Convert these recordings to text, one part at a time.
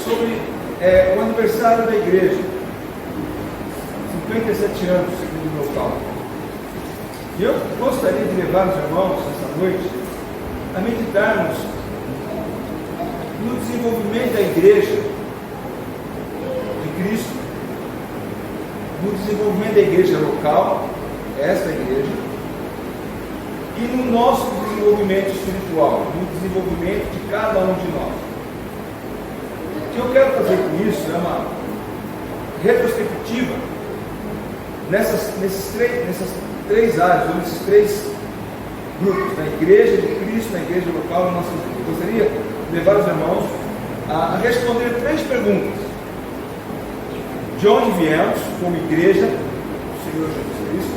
sobre o aniversário da igreja. 57 anos, segundo o meu cálculo. E eu gostaria de levar os irmãos, essa noite, a meditarmos no desenvolvimento da igreja de Cristo, no desenvolvimento da igreja local, esta igreja, e no nosso desenvolvimento espiritual, no desenvolvimento de cada um de nós. O que eu quero fazer com isso é uma retrospectiva nessas três áreas, ou nesses três grupos, na igreja de Cristo, na igreja local, na nossa igreja. Eu gostaria de levar os irmãos a responder três perguntas. De onde viemos como igreja do Senhor Jesus Cristo?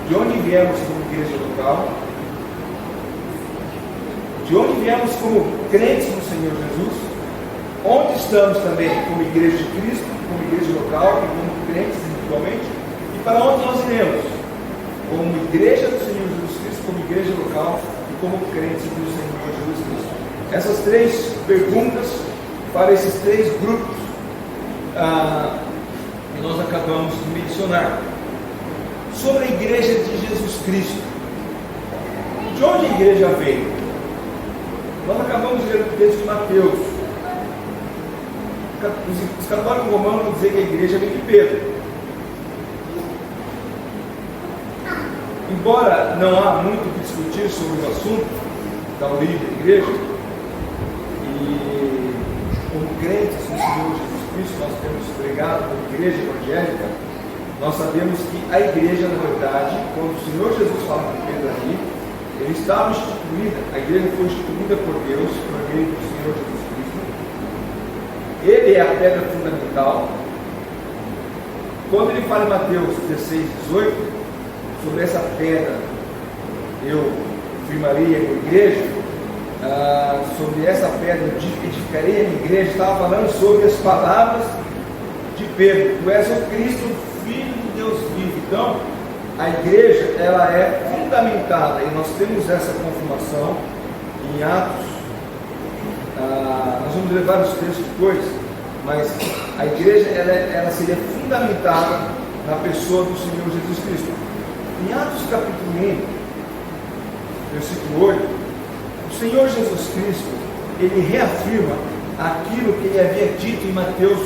De onde viemos como igreja local? De onde viemos como crentes no Senhor Jesus? Onde estamos também como igreja de Cristo, como igreja local e como crentes individualmente? E para onde nós iremos? Como igreja do Senhor Jesus Cristo, como igreja local e como crentes do Senhor Jesus Cristo. Essas três perguntas para esses três grupos que nós acabamos de mencionar. Sobre a igreja de Jesus Cristo. De onde a igreja veio? Nós acabamos de ler o texto de Mateus. Os católicos romanos vão dizer que a igreja vem de Pedro. Embora não há muito o que discutir sobre o assunto da origem da igreja, e como crentes no Senhor Jesus Cristo, nós temos pregado como igreja evangélica, nós sabemos que a igreja, na verdade, quando o Senhor Jesus fala com Pedro aqui, ele estava instituída, a igreja foi instituída por Deus, por meio do Senhor Jesus Cristo. Ele é a pedra fundamental. Quando ele fala em Mateus 16, 18, sobre essa pedra, eu firmarei a minha igreja, sobre essa pedra eu edificarei a minha igreja, estava falando sobre as palavras de Pedro: tu és o Cristo, Filho de Deus vivo. Então, a igreja, ela é fundamentada, e nós temos essa confirmação em Atos. Nós vamos levar os textos depois, mas a igreja, ela seria fundamentada na pessoa do Senhor Jesus Cristo. Em Atos capítulo 1, versículo 8, o Senhor Jesus Cristo, ele reafirma aquilo que ele havia dito em Mateus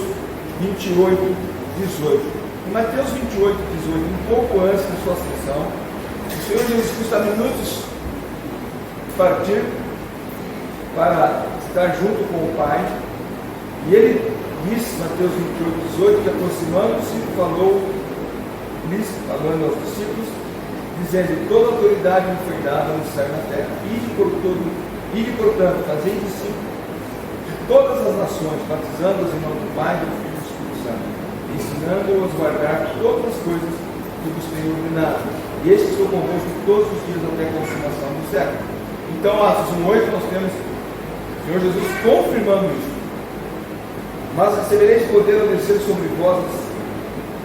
28, 18. Em Mateus 28, 18, um pouco antes da sua ascensão, o Senhor Jesus Cristo está a minutos de partir para estar junto com o Pai, e ele disse, Mateus 28, 18, que aproximando-se, falou-lhes, falando aos discípulos, dizendo: toda autoridade me foi dada no céu e na terra, ide, portanto, fazei discípulos de todas as nações, batizando-os em nome do Pai, do Filho e do Espírito Santo, ensinando-os a guardar todas as coisas que vos tenho ordenado. E este estou convosco todos os dias até a consumação do século. Então, Atos 1:8, nós temos o Senhor Jesus confirmando isso. Mas recebereis poder ao descer sobre vós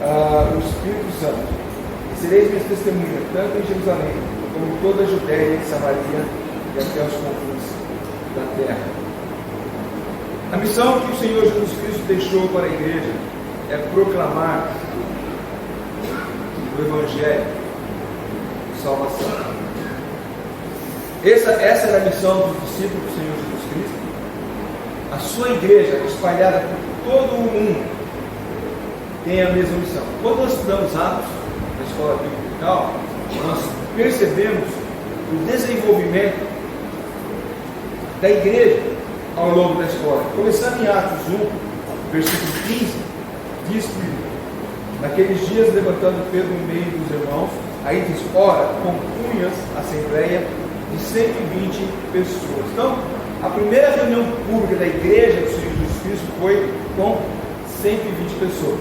o Espírito Santo, e sereis minhas testemunhas, tanto em Jerusalém, como em toda a Judéia e Samaria, e até os confins da terra. A missão que o Senhor Jesus Cristo deixou para a igreja é proclamar o Evangelho de salvação. Essa era a missão dos discípulos do Senhor Jesus Cristo. A sua igreja, espalhada por todo o mundo, tem a mesma missão. Quando nós estudamos Atos, na escola bíblica e tal, nós percebemos o desenvolvimento da igreja ao longo da história. Começando em Atos 1, versículo 15, diz que naqueles dias, levantando Pedro no meio dos irmãos, aí diz: ora, compunhas a assembleia de 120 pessoas. Então, a primeira reunião pública da igreja do Senhor Jesus Cristo foi com 120 pessoas.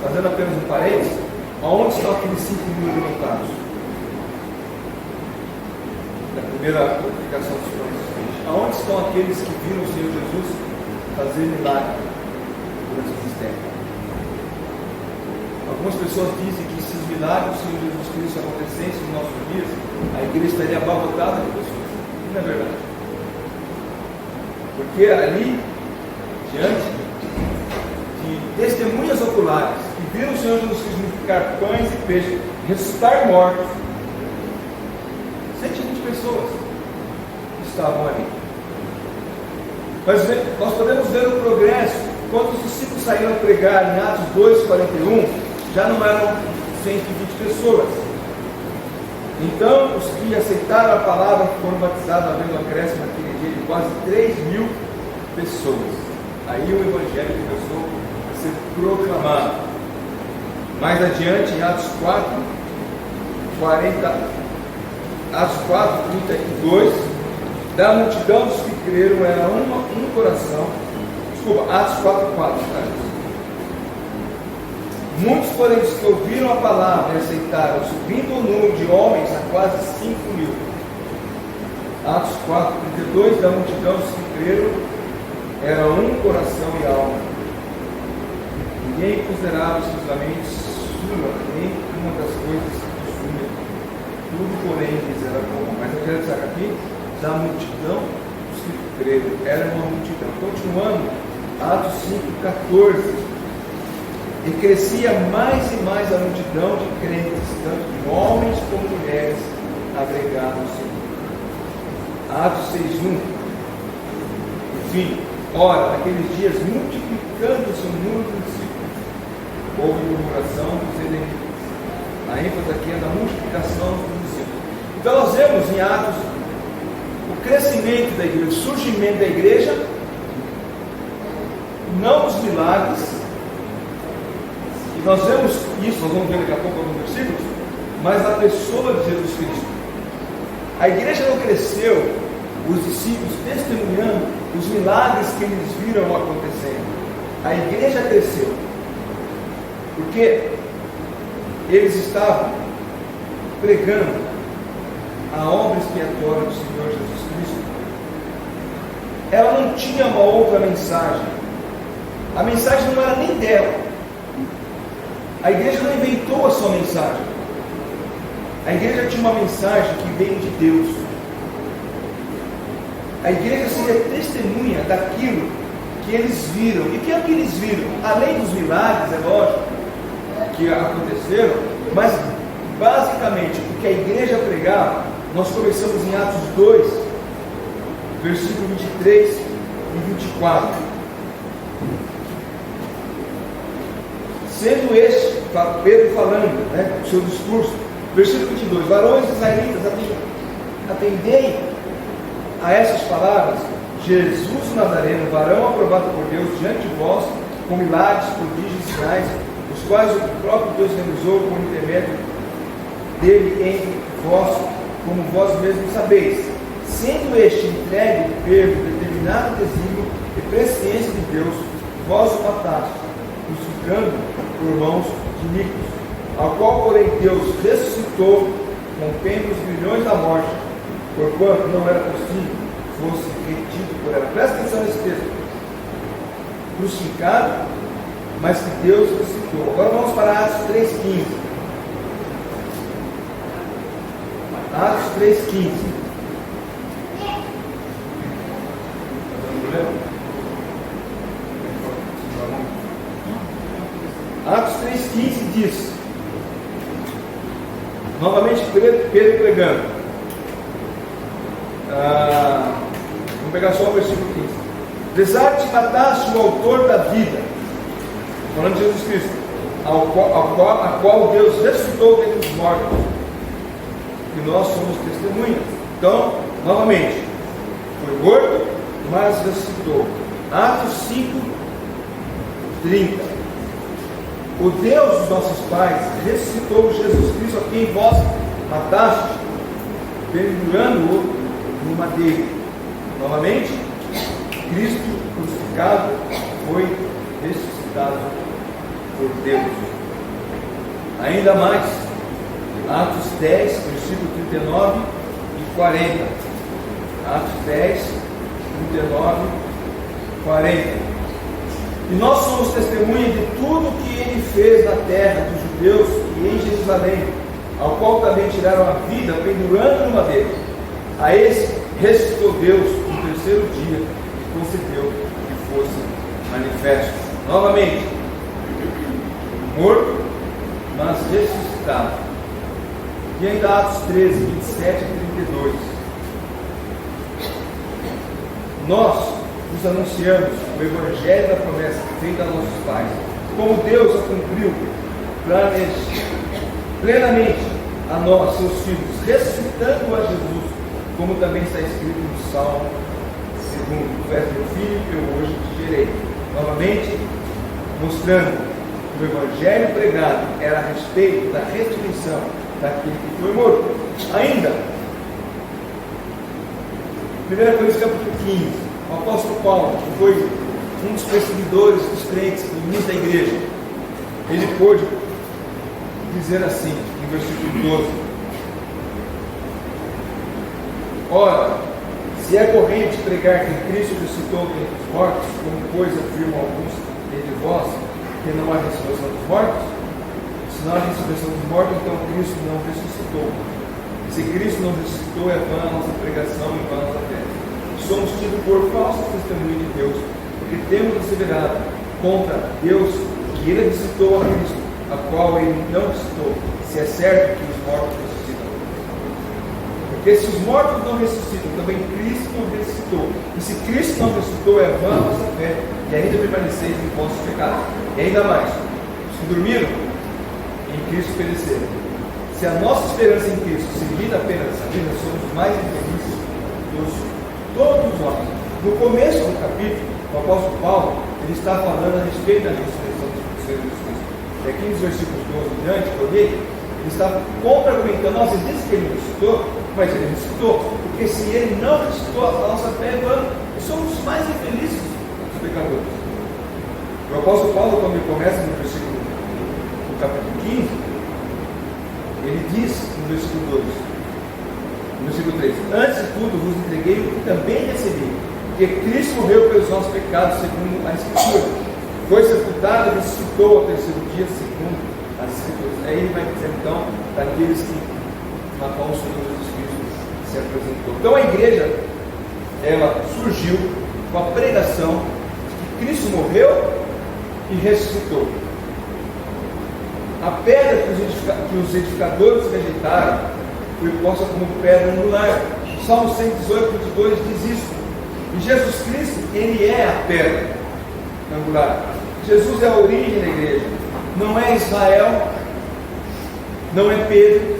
Fazendo apenas um parênteses, aonde estão aqueles 5.000 levantados? Da primeira publicação dos planos. Aonde estão aqueles que viram o Senhor Jesus fazer milagre durante o ministério? Algumas pessoas dizem que se os milagres do Senhor Jesus Cristo acontecessem nos nossos dias, a igreja estaria abarrotada de pessoas. Não é verdade. Porque ali diante de testemunhas oculares que viram o Senhor Jesus Cristo multiplicar pães e peixes, ressuscitar mortos. 120 pessoas estavam ali. Mas nós podemos ver o progresso. Quando os discípulos saíram a pregar em Atos 2:41, já não eram 120 pessoas. Então, os que aceitaram a palavra foram batizados, havendo um acréscimo naquele dia de quase 3.000 pessoas. Aí o Evangelho começou a ser proclamado. Mais adiante, em Atos 4:32, da multidão dos que creram era um coração. Desculpa, Atos 4:4. Muitos, porém, dos que ouviram a palavra e aceitaram, subindo o número de homens a quase 5.000. Atos 4:32, da multidão dos que creram era um coração e alma. Ninguém considerava exclusivamente sua, nem uma das coisas que possuía. Tudo, porém, lhes era comum. Mas eu quero destacar aqui, da multidão dos que creram. Era uma multidão. Continuando, Atos 5:14. E crescia mais e mais a multidão de crentes, tanto de homens como mulheres, agregados ao Senhor. Atos 6:1. Enfim, ora, naqueles dias, multiplicando-se o número de discípulos, houve murmuração dos inimigos. A ênfase aqui é na multiplicação dos discípulos. Então nós vemos em Atos o crescimento da igreja, o surgimento da igreja, não os milagres. E nós vemos isso, nós vamos ver daqui a pouco alguns versículos, mas na pessoa de Jesus Cristo. A igreja não cresceu, os discípulos testemunhando os milagres que eles viram acontecendo. A igreja cresceu, porque eles estavam pregando a obra expiatória do Senhor Jesus Cristo. Ela não tinha uma outra mensagem. A mensagem não era nem dela. A igreja não inventou a sua mensagem. A igreja tinha uma mensagem que vem de Deus. A igreja seria testemunha daquilo que eles viram. E o que é que eles viram? Além dos milagres, é lógico, que aconteceram, mas basicamente o que a igreja pregava, nós começamos em Atos 2, versículo 23 e 24. Sendo este, Pedro falando, o seu discurso, versículo 22, varões israelitas, atendei a essas palavras. Jesus Nazareno, varão aprovado por Deus diante de vós, com milagres, prodígios e sinais, os quais o próprio Deus realizou por intermédio dele entre vós, como vós mesmos sabeis, sendo este entregue pelo determinado desígnio e presciência de Deus, vós o mataste, crucificando por mãos de iníquos, ao qual, porém, Deus ressuscitou, rompendo os grilhões da morte, porquanto não era possível fosse retido por ela. Presta atenção nesse texto. Crucificado, mas que Deus ressuscitou. Agora vamos para Atos 3:15. Atos 3:15. Atos 3:15 diz, novamente Pedro pregando. Vamos pegar só o versículo 15. Apesar de mataste o autor da vida, falando de Jesus Cristo, a qual Deus ressuscitou dentre os mortos, e nós somos testemunhas. Então, novamente, foi morto, mas ressuscitou. Atos 5:30. O Deus dos nossos pais ressuscitou Jesus Cristo, a quem vós matastes, pendurando-o no madeiro. Novamente, Cristo crucificado foi ressuscitado por Deus. Ainda mais, Atos 10, versículo 39 e 40. Atos 10, 39 e 40. E nós somos testemunhas de tudo que ele fez na terra dos judeus e em Jerusalém, ao qual também tiraram a vida pendurando no madeiro. A esse ressuscitou Deus no terceiro dia e concedeu que fosse manifesto, novamente, morto, mas ressuscitado. E ainda Atos 13, 27 e 32. Nós nos anunciamos o Evangelho da promessa feita a nossos pais, como Deus a cumpriu plenamente a nós, seus filhos, ressuscitando a Jesus, como também está escrito no Salmo 2: Tu és meu filho, eu hoje te gerei. Novamente, mostrando que o Evangelho pregado era a respeito da ressurreição daquele que foi morto. Ainda, 1 Coríntios capítulo 15, o apóstolo Paulo, que foi um dos perseguidores dos crentes, do início da igreja, ele pôde dizer assim, no versículo 12: Ora, se é corrente pregar que Cristo ressuscitou dentre os mortos, como pois afirmam alguns dentre vós, que não há ressurreição dos mortos? Se não há ressurreição dos mortos, então Cristo não ressuscitou. E se Cristo não ressuscitou, é vã a nossa pregação e vã a nossa fé. Somos tidos por falsos testemunhos de Deus, porque temos asseverado contra Deus que Ele ressuscitou a Cristo, a qual Ele não ressuscitou, se é certo que os mortos ressuscitam. Porque se os mortos não ressuscitam, também Cristo não ressuscitou. E se Cristo não ressuscitou, é vã a nossa fé, e ainda permaneceis em vossos pecados. E ainda mais, os que dormiram em Cristo pereceram. Se a nossa esperança em Cristo seguida apenas a vida, somos os mais infelizes dos todos os homens. No começo do capítulo, o apóstolo Paulo, ele está falando a respeito da ressurreição do Senhor Jesus Cristo. E aqui nos versículos 12 em diante, que eu li, ele está contra-argumentando: nós dizemos que ele ressuscitou, mas ele ressuscitou, porque se ele não ressuscitou, a nossa fé é vã, e somos os mais infelizes dos pecadores. O apóstolo Paulo, quando ele começa no versículo, no capítulo 15, ele diz no versículo 2, no versículo 3: Antes de tudo vos entreguei o que também recebi, que Cristo morreu pelos nossos pecados, segundo a Escritura, foi sepultado e ressuscitou ao terceiro dia, segundo as Escrituras. Aí ele vai dizer então daqueles que na qual o Senhor Jesus Cristo se apresentou. Então a igreja, ela surgiu com a pregação de que Cristo morreu e ressuscitou. A pedra que os edificadores rejeitaram foi posta como pedra angular. O Salmo 118, 22 diz isso. E Jesus Cristo, Ele é a pedra angular. Jesus é a origem da igreja. Não é Israel, não é Pedro.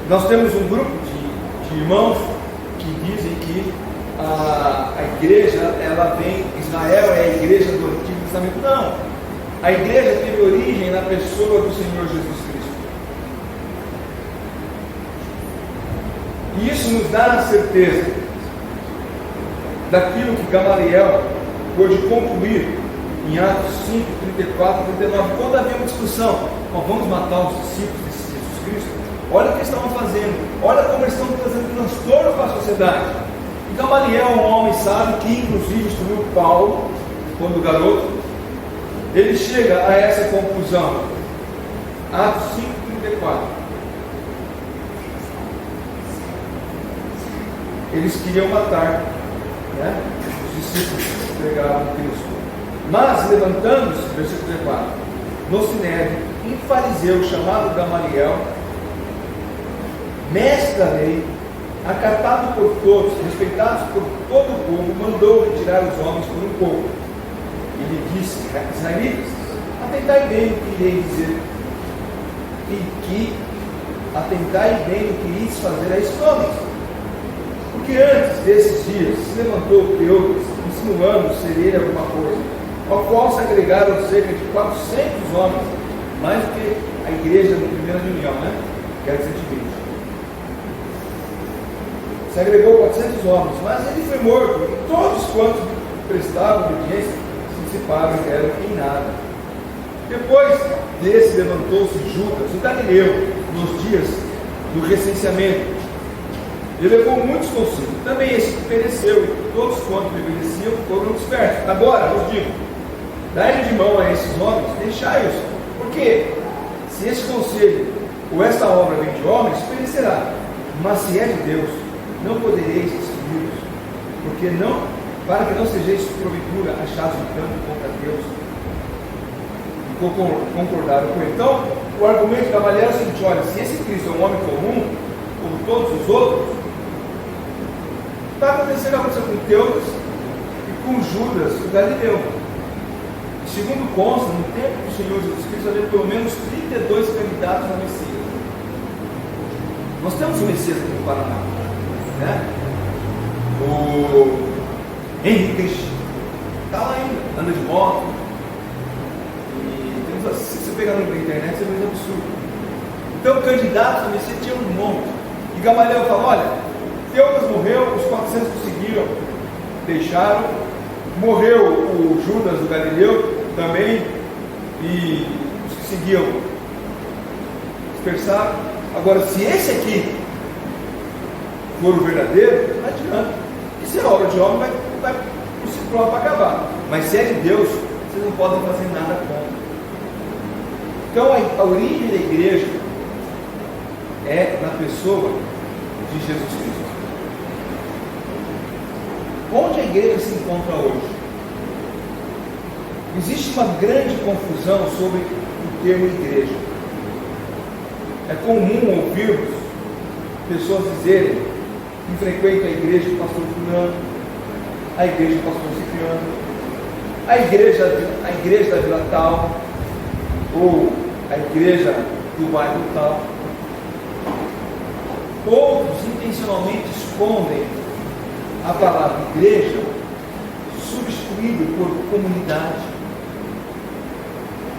Nós temos um grupo de irmãos que dizem que a igreja, ela vem, Israel é a igreja do Antigo Testamento. Não. A igreja teve origem na pessoa do Senhor Jesus Cristo. E isso nos dá a certeza daquilo que Gamaliel pôde concluir em Atos 5, 34 e 39. Quando havia uma discussão: vamos matar os discípulos de Jesus Cristo? Olha o que eles estavam fazendo, olha como eles estão trazendo transtorno para a sociedade. E Gamaliel, um homem sábio, que inclusive instruiu Paulo quando garoto, ele chega a essa conclusão. Atos 5, 34. Eles queriam matar, os discípulos que pregavam Cristo. Mas, levantando-se, versículo 34, no Sinédrio, um fariseu chamado Gamaliel, mestre da lei, acatado por todos, respeitado por todo o povo, mandou retirar os homens por um pouco. Ele disse: Israelitas, atentai bem o que irei dizer, atentai bem o que ireis fazer a esses homens. Porque antes desses dias se levantou Teudas, insinuando ser ele alguma coisa, ao qual se agregaram cerca de 400 homens, mais do que a igreja na primeira reunião, que era 120. Se agregou 400 homens, mas ele foi morto, e todos quantos prestavam obediência se dissiparam e deram em nada. Depois desse levantou-se Judas, o Galileu, nos dias do recenseamento. Ele levou muitos consigo. Também esse pereceu, e todos quantos lhe obedeciam foram dispersos. Agora, vos digo, dai-lhe de mão a esses homens, deixai-os, porque se esse conselho ou esta obra vem de homens, perecerá. Mas se é de Deus, não podereis destruí-los, porque não para que não sejais porventura achados lutando contra Deus. E concordaram com ele. Então, o argumento de Gamaliel é o seguinte: olha, se esse Cristo é um homem comum, como todos os outros, está acontecendo com Teudas e com Judas, o Galileu. E segundo consta, no tempo do Senhor Jesus Cristo, havia pelo menos 32 candidatos a Messias. Nós temos o Messias aqui no Paraná, né? O Henrique Cristo está lá ainda, anda de moto. E temos, se você pegar na internet, você vê um absurdo. Então, candidatos a Messias tinha um monte. E Gamaliel fala: olha, Teudas morreu, os 400 conseguiram, deixaram. Morreu o Judas do Galileu também, e os que seguiam dispersaram. Agora, se esse aqui for o verdadeiro, não adianta. E se é obra de homem, vai se provar para acabar. Mas se é de Deus, vocês não podem fazer nada contra. Então, a origem da igreja é na pessoa de Jesus Cristo. Onde a igreja se encontra hoje? Existe uma grande confusão sobre o termo igreja. É comum ouvirmos pessoas dizerem que frequentam a igreja do pastor fulano, a igreja do pastor Cipriano, a igreja da vila tal, ou a igreja do bairro tal. Outros intencionalmente escondem a palavra igreja, substituído por comunidade.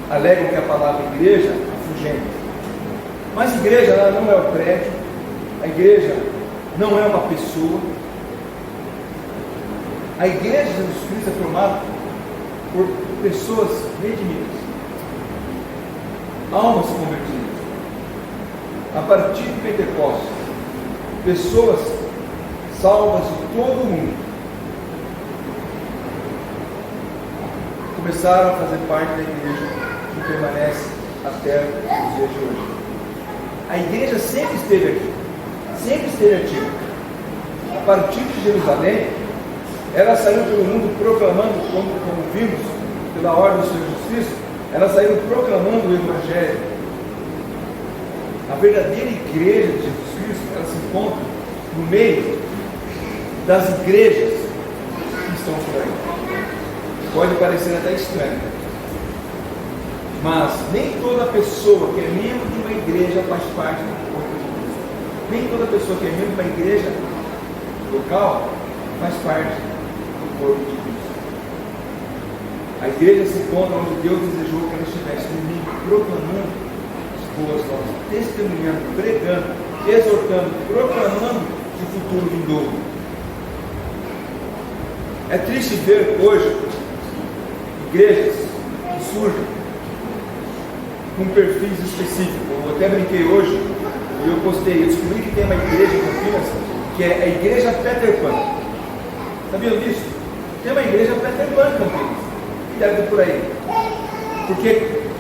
Alegam que a palavra igreja afugenta. Mas igreja, ela não é o prédio, a igreja não é uma pessoa. A igreja de Jesus Cristo é formada por pessoas redimidas, almas convertidas. A partir de Pentecostes, pessoas salvas de todo o mundo começaram a fazer parte da igreja que permanece até os dias de hoje. A igreja sempre esteve aqui, sempre esteve ativa. A partir de Jerusalém, ela saiu pelo mundo proclamando, como vimos pela ordem do Senhor Jesus Cristo, ela saiu proclamando o Evangelho. A verdadeira igreja de Jesus Cristo, ela se encontra no meio das igrejas que estão por aí. Pode parecer até estranho, mas nem toda pessoa que é membro de uma igreja faz parte do corpo de Cristo. Nem toda pessoa que é membro de uma igreja local faz parte do corpo de Cristo. A igreja se encontra onde Deus desejou que ela estivesse, no mundo, proclamando as boas novas, testemunhando, pregando, exortando, proclamando o futuro vindouro. É triste ver hoje igrejas que surgem com perfis específicos. Eu até brinquei hoje, e eu postei, eu descobri que tem uma igreja em Campinas, que é a igreja Peter Pan. Sabiam disso? Tem uma igreja Peter Pan em Campinas, que deve ter por aí. Porque,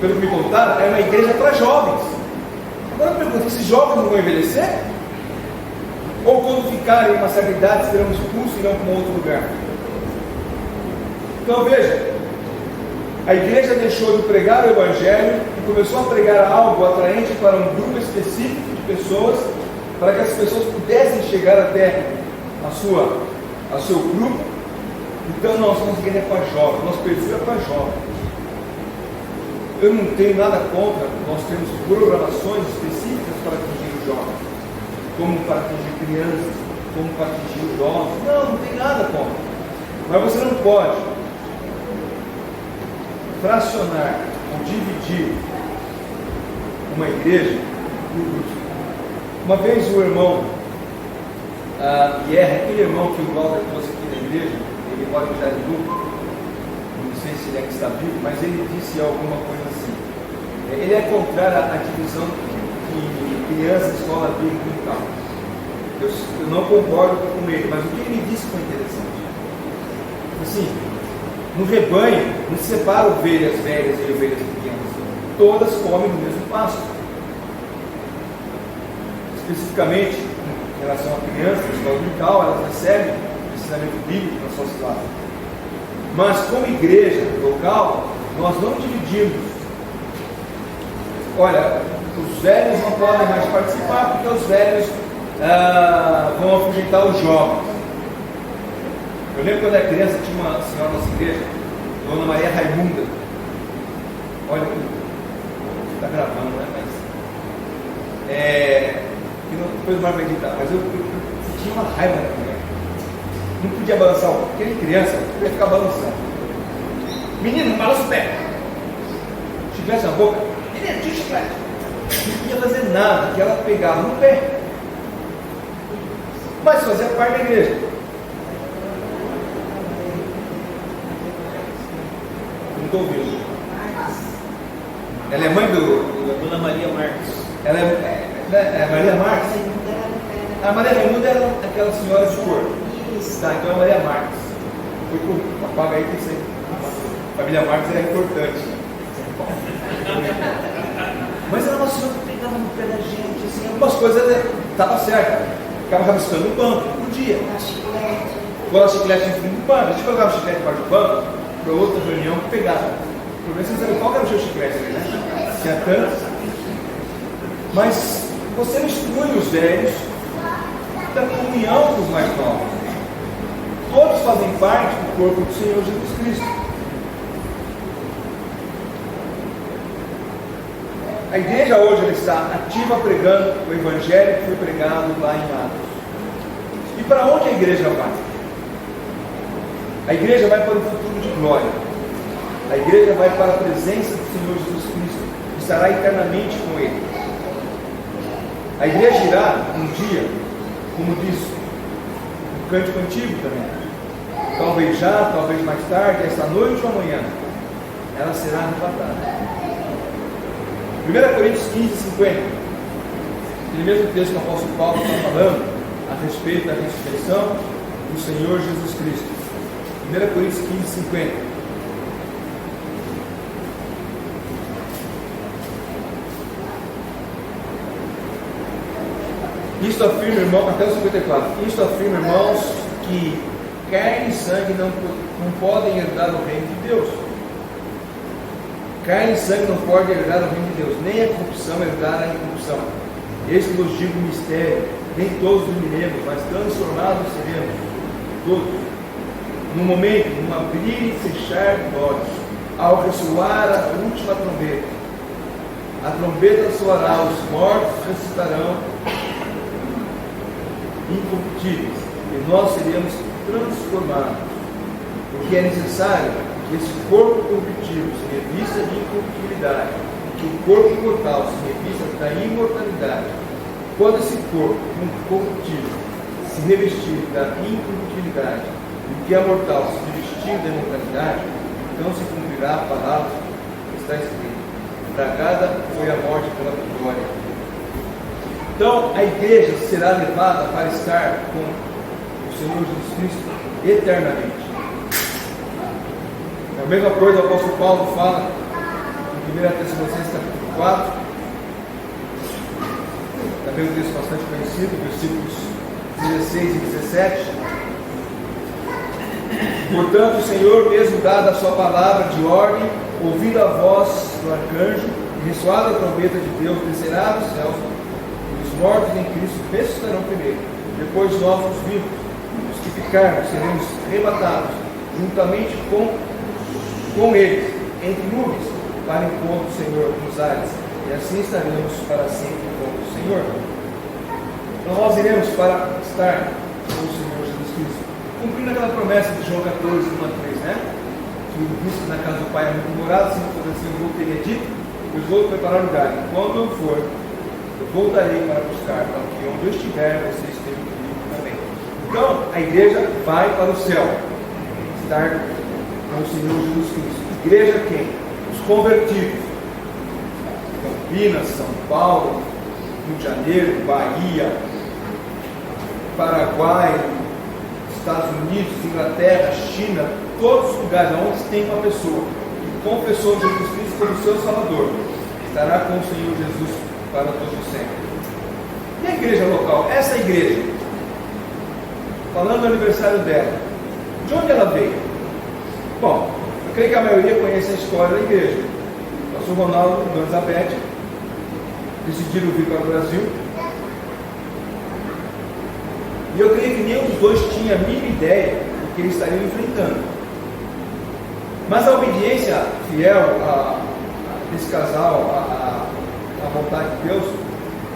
pelo que me contaram, é uma igreja para jovens. Agora eu pergunto, esses jovens não vão envelhecer? Ou quando ficarem em uma certa idade serão expulsos e irão para um outro lugar? Então veja, a igreja deixou de pregar o Evangelho e começou a pregar algo atraente para um grupo específico de pessoas, para que as pessoas pudessem chegar até a seu grupo. Então nós somos igreja para jovens, nosso perfil é para jovens. Eu não tenho nada contra, nós temos programações específicas para atingir os jovens, como para atingir crianças, como para atingir os idosos. Não tem nada contra. Mas você não pode fracionar ou dividir uma igreja por grupos. Uma vez o irmão Pierre, aquele irmão que o Walter trouxe aqui na igreja, ele mora em Jardim, não sei se ele ainda está vivo, mas ele disse alguma coisa assim. Ele é contrário à divisão de criança, escola bíblica e tal. Eu não concordo com ele, mas o que ele disse foi interessante. Assim, no rebanho, não se separa ovelhas velhas e ovelhas pequenas. Todas comem no mesmo pasto. Especificamente, em relação a crianças, na escola dominical, elas recebem ensinamento bíblico na sua cidade. Mas como igreja local, nós não dividimos. Olha, os velhos não podem mais participar porque os velhos vão afugentar os jovens. Eu lembro quando eu era criança, tinha uma senhora na nossa igreja, Dona Maria Raimunda. Olha, está gravando, né? Mas que não, depois mais vai editar, mas eu tinha uma raiva da mulher. Não podia balançar o pé, porque ele criança, ia ficar balançando. Menino, não balança o pé. Se tivesse na boca, menino, tira o chiclete. Não podia fazer nada, que ela pegava no pé. Mas fazia parte da igreja. Não estou ouvindo. Ela é mãe do Dona Maria Marques. Ela é Maria Marques? A Maria Raimunda era aquela senhora de cor. Tá, então é Maria Marques. Foi com o papai aí que sempre. A família Marques era importante. Mas era uma senhora que pegava no pé da gente, assim, algumas coisas estava certo. Ficava rabiscando o banco, não podia. Colocava chiclete em cima do banco. A gente colocava o chiclete embaixo do banco para outra reunião que pegava. Por ver se você sabe qual era o seu chiclete, né? Tinha tantos. Mas você não exclui os velhos da comunhão dos mais novos. Todos fazem parte do corpo do Senhor Jesus Cristo. A igreja hoje ela está ativa pregando o evangelho que foi pregado lá em Atos. E para onde a igreja vai? A igreja vai para o futuro de glória. A igreja vai para a presença do Senhor Jesus Cristo, que estará eternamente com Ele. A igreja irá um dia, como diz o cântico antigo também, talvez já, talvez mais tarde, esta noite ou amanhã, ela será arrebatada. 1 Coríntios 15, 50. Aquele mesmo texto que o apóstolo Paulo está falando a respeito da ressurreição do Senhor Jesus Cristo. 1 Coríntios 15, 50. Isto afirma, irmão, até o 54. Isto afirma, irmãos, que carne e sangue não podem herdar o reino de Deus. Carne e sangue não podem herdar o reino de Deus, nem a corrupção herdar a incorrupção. Este vos digo o mistério, nem todos dormiremos, mas transformados seremos, todos, num momento, num abrir e fechar de olhos, ao ressoar a última trombeta. A trombeta soará, os mortos ressuscitarão incorruptíveis, e nós seremos transformados, porque é necessário que esse corpo corruptível se revista de incorruptibilidade, e que o corpo mortal se revista da imortalidade. Quando esse corpo corruptível se revestir da incorruptibilidade, e o que é mortal se revestir da imortalidade, então se cumprirá a palavra que está escrita: tragada foi a morte pela vitória. Então a igreja será levada para estar com o Senhor Jesus Cristo eternamente. É a mesma coisa o apóstolo Paulo fala em 1 Tessalonicenses capítulo 4, também um texto bastante conhecido, versículos 16 e 17. Portanto, o Senhor, mesmo dada a sua palavra de ordem, ouvindo a voz do arcanjo e ressoada a trombeta de Deus, descerá dos céus, e os mortos em Cristo ressuscitarão primeiro. Depois nós, os vivos, os que ficarmos, seremos arrebatados juntamente com eles, entre nuvens, para o encontro do Senhor nos ares, e assim estaremos para sempre com o Senhor. Então nós iremos para estar com o Senhor Jesus Cristo, cumprindo aquela promessa de João 14, 1 a 3, né? Que o visto na casa do Pai é muito morado, se não for assim, eu vou teria dito, pois vou preparar lugar, e quando eu for, eu voltarei para buscar, para que onde eu estiver, vocês estejam comigo também. Então, a igreja vai para o céu, estar com o Senhor Jesus Cristo. Igreja quem? Os convertidos. Campinas, São Paulo, Rio de Janeiro, Bahia, Paraguai, Estados Unidos, Inglaterra, China, todos os lugares onde tem uma pessoa que confessou Jesus Cristo como seu Salvador, estará com o Senhor Jesus para todos sempre. E a igreja local? Essa igreja falando do aniversário dela. De onde ela veio? Bom, eu creio que a maioria conhece a história da igreja. O pastor Ronaldo e Dona Elizabeth decidiram vir para o Brasil. E eu creio que nenhum dos dois tinha a mínima ideia do que eles estariam enfrentando. Mas a obediência fiel desse casal, à vontade de Deus,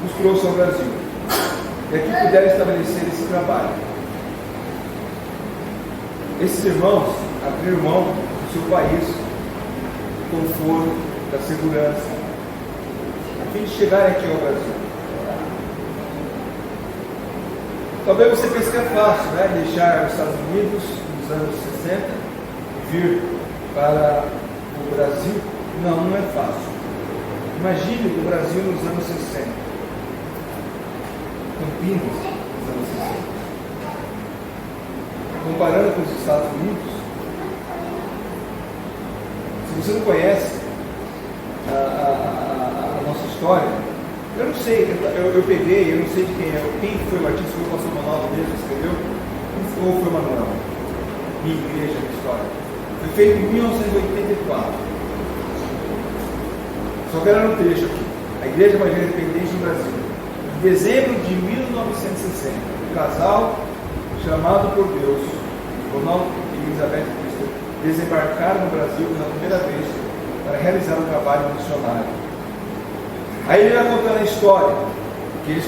nos trouxe ao Brasil. E aqui puderam estabelecer esse trabalho. Esses irmãos abriram mão do seu país, do conforto, da segurança, a fim de chegarem aqui ao Brasil. Talvez você pense que é fácil, né? Deixar os Estados Unidos nos anos 60 e vir para o Brasil. Não, não é fácil. Imagine o Brasil nos anos 60. Campinas nos anos 60. Comparando com os Estados Unidos, se você não conhece a nossa história, eu não sei, eu peguei, eu não sei de quem foi o artista, foi o pastor Ronaldo mesmo que escreveu, ou foi o Manuel, Minha Igreja na História. Foi feito em 1984. Só que era um trecho aqui. A Igreja Evangélica Independente do Brasil. Em dezembro de 1960, um casal chamado por Deus, Ronaldo e Elizabeth Cristo, desembarcaram no Brasil pela primeira vez para realizar um trabalho missionário. Aí ele vai contando a história, que eles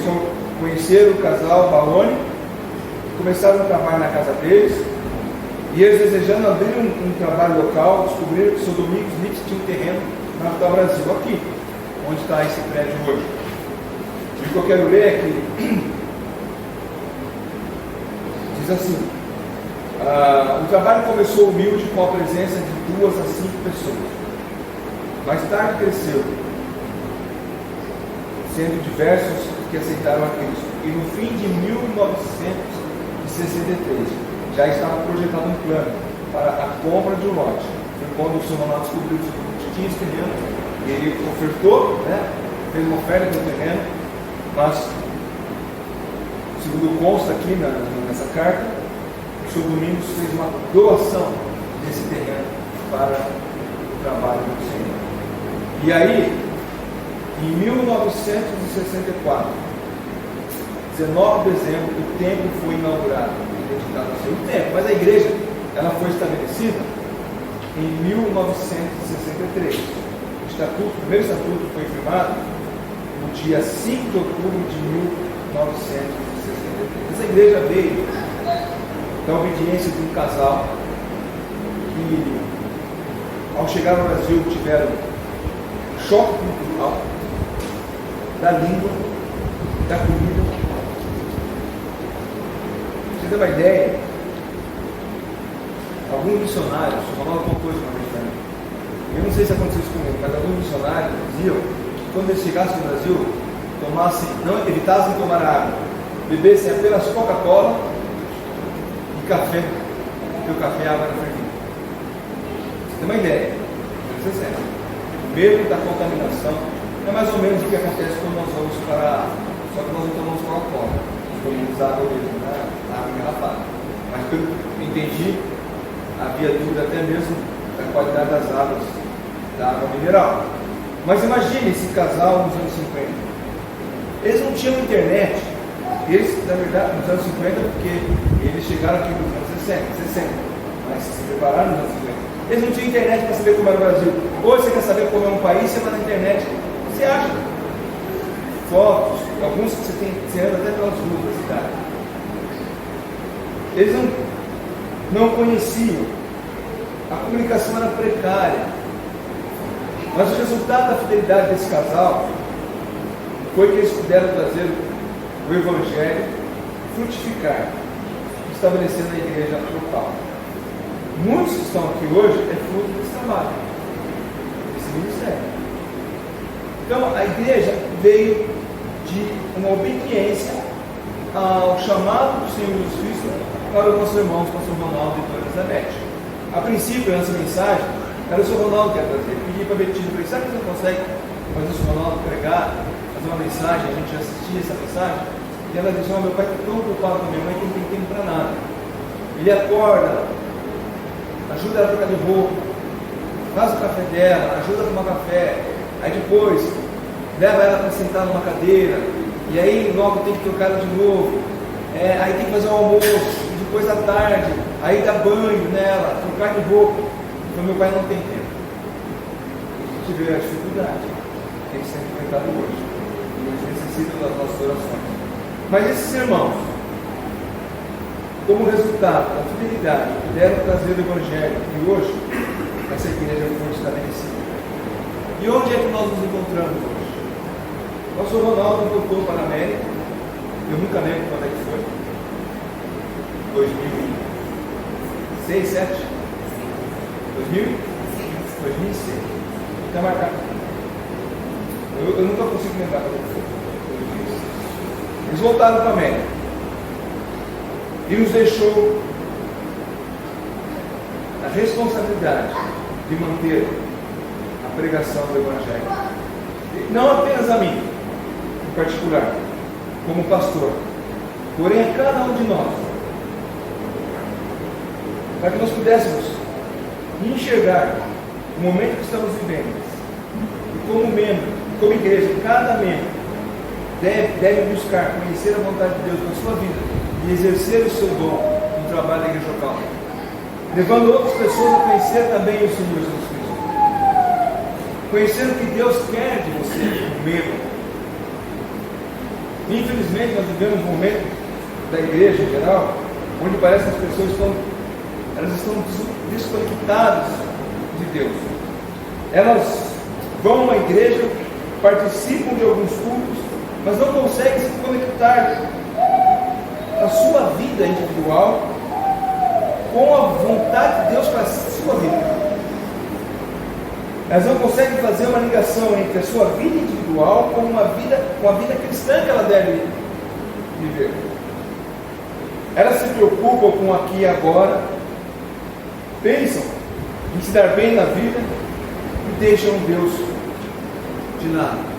conheceram o casal Baloni, começaram a trabalhar na casa deles, e eles desejando abrir um trabalho local, descobriram que o seu Domingos Nix tinha um terreno na Natal Brasil, aqui, onde está esse prédio hoje. E o que eu quero ler é que diz assim: o trabalho começou humilde com a presença de 2 a 5 pessoas. Mais tarde cresceu, sendo diversos que aceitaram a Cristo. E no fim de 1963, já estava projetado um plano para a compra de um lote. Foi quando o senhor Ronaldo descobriu que tinha esse terreno, e ele ofertou, né, fez uma oferta do terreno, mas, segundo consta aqui nessa carta, o senhor Domingos fez uma doação desse terreno para o trabalho do Senhor. E aí, em 1964, 19 de dezembro, o templo foi inaugurado, dedicado ao Senhor. O templo, mas a igreja, ela foi estabelecida em 1963. O primeiro estatuto foi firmado no dia 5 de outubro de 1963. Essa igreja veio da obediência de um casal que, ao chegar no Brasil, tiveram choque cultural, da língua, da comida. Você tem uma ideia? Alguns missionários, o Ronaldo contou isso uma vez para mim. Eu não sei se aconteceu isso comigo, mas alguns missionários diziam que quando eles chegassem no Brasil, evitassem tomar água, bebessem apenas Coca-Cola e café, porque o café é água na fervida. Você tem uma ideia? Você serve. O medo da contaminação é mais ou menos o que acontece quando nós vamos para. Só que nós não tomamos Coca-Cola, nós tomamos água mesmo, né? Água engarrafada. Mas pelo que eu entendi, havia dúvida até mesmo da qualidade das águas, da água mineral. Mas imagine esse casal nos anos 50. Eles não tinham internet. Eles, na verdade, nos anos 50, porque eles chegaram aqui nos anos 60, mas se prepararam nos anos 50. Eles não tinham internet para saber como era o Brasil. Hoje você quer saber como é um país, você vai na internet. Você acha fotos, alguns que você anda até pelas ruas da cidade. Eles não conheciam. A comunicação era precária. Mas o resultado da fidelidade desse casal foi que eles puderam trazer o Evangelho, frutificar, estabelecendo a igreja local. Muitos que estão aqui hoje é fruto desse trabalho, desse ministério. Então a igreja veio de uma obediência ao chamado do Senhor Jesus Cristo para os nossos irmãos, pastor Ronaldo e Dona Elizabeth. A princípio, nessa mensagem, era o Sr. Ronaldo que ia trazer. Eu pedi para a Betina, falei, sabe que você não consegue fazer o Sr. Ronaldo pregar, fazer uma mensagem, a gente assistir essa mensagem? E ela diz: meu pai está tão ocupado com a minha mãe que não tem tempo para nada. Ele acorda, ajuda ela a trocar de roupa, faz o café dela, ajuda a tomar café, aí depois leva ela para sentar numa cadeira, e aí logo tem que trocar ela de novo, aí tem que fazer um almoço, depois à tarde, aí dá banho nela, trocar de roupa. Então meu pai não tem tempo. A gente vê a dificuldade que eles têm enfrentado hoje. Eles necessitam das nossas orações. Mas esses irmãos, como resultado da fidelidade, puderam trazer o Evangelho, e hoje essa igreja foi estabelecida. E onde é que nós nos encontramos hoje? O pastor Ronaldo voltou para a América, eu nunca lembro quando é que foi, 2006, 2007? 2006. Está marcado. Eu nunca consigo lembrar quando é que foi. Eles voltaram para a América e nos deixou a responsabilidade de manter a pregação do Evangelho, não apenas a mim em particular, como pastor, porém a cada um de nós, para que nós pudéssemos enxergar o momento que estamos vivendo, e como membro, como igreja, cada membro deve buscar conhecer a vontade de Deus na sua vida e exercer o seu dom no trabalho da igreja local, levando outras pessoas a conhecer também o Senhor Jesus Cristo, conhecer o que Deus quer de você como membro. Infelizmente nós vivemos um momento da igreja em geral onde parece que as pessoas estão desconectadas de Deus. Elas vão à igreja, participam de alguns cultos, mas não conseguem se conectar a sua vida individual com a vontade de Deus para a sua vida. Elas não conseguem fazer uma ligação entre a sua vida individual com a vida cristã que ela deve viver. Elas se preocupam com aqui e agora, pensam em se dar bem na vida e deixam Deus de lado.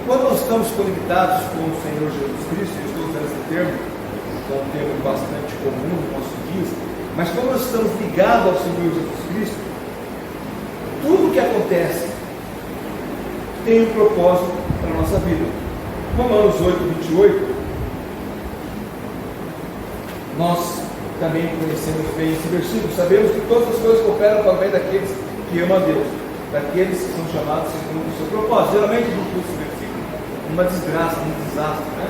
Quando nós estamos conectados com o Senhor Jesus Cristo, eu estou usando esse termo, que é um termo bastante comum nos nossos dias, mas quando nós estamos ligados ao Senhor Jesus Cristo, tudo que acontece tem um propósito para a nossa vida. Romanos 8:28, nós também conhecemos bem esse versículo, sabemos que todas as coisas cooperam para o bem daqueles que amam a Deus, daqueles que são chamados segundo o seu propósito. Geralmente a gente usa esse versículo numa desgraça, num desastre, né?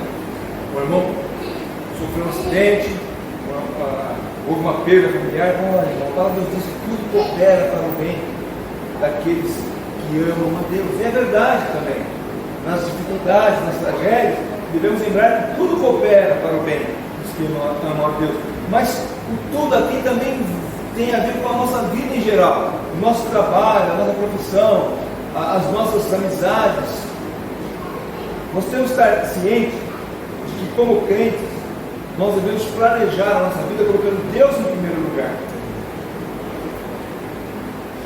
O irmão sofreu um acidente, houve uma perda familiar, a palavra de Deus diz que tudo coopera para o bem daqueles que amam a Deus. E é verdade também, nas dificuldades, nas tragédias, devemos lembrar que tudo coopera para o bem dos que amam a Deus, mas o tudo aqui também tem a ver com a nossa vida em geral, o nosso trabalho, a nossa profissão, as nossas amizades. Nós temos que estar cientes de que, como crentes, nós devemos planejar a nossa vida colocando Deus em primeiro lugar.